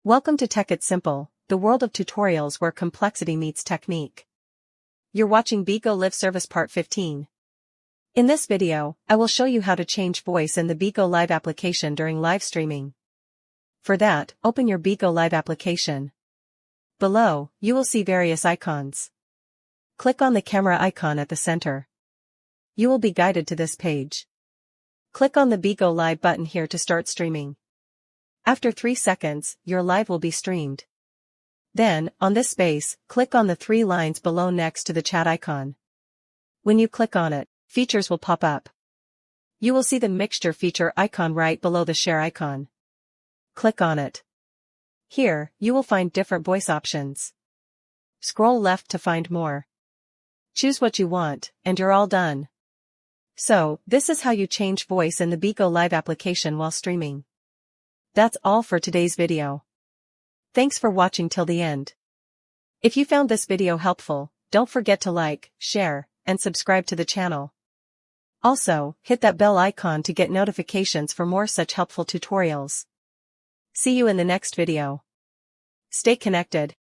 Welcome to Tech It's Simple, the world of tutorials where complexity meets technique. You're watching Bigo Live Service Part 15. In this video, I will show you how to change voice in the Bigo Live application during live streaming. For that, open your Bigo Live application. Below, you will see various icons. Click on the camera icon at the center. You will be guided to this page. Click on the Bigo Live button here to start streaming. After 3 seconds, your live will be streamed. Then, on this space, click on the 3 lines below next to the chat icon. When you click on it, features will pop up. You will see the mixture feature icon right below the share icon. Click on it. Here, you will find different voice options. Scroll left to find more. Choose what you want, and you're all done. So, this is how you change voice in the Bigo Live application while streaming. That's all for today's video. Thanks for watching till the end. If you found this video helpful, don't forget to like, share, and subscribe to the channel. Also, hit that bell icon to get notifications for more such helpful tutorials. See you in the next video. Stay connected.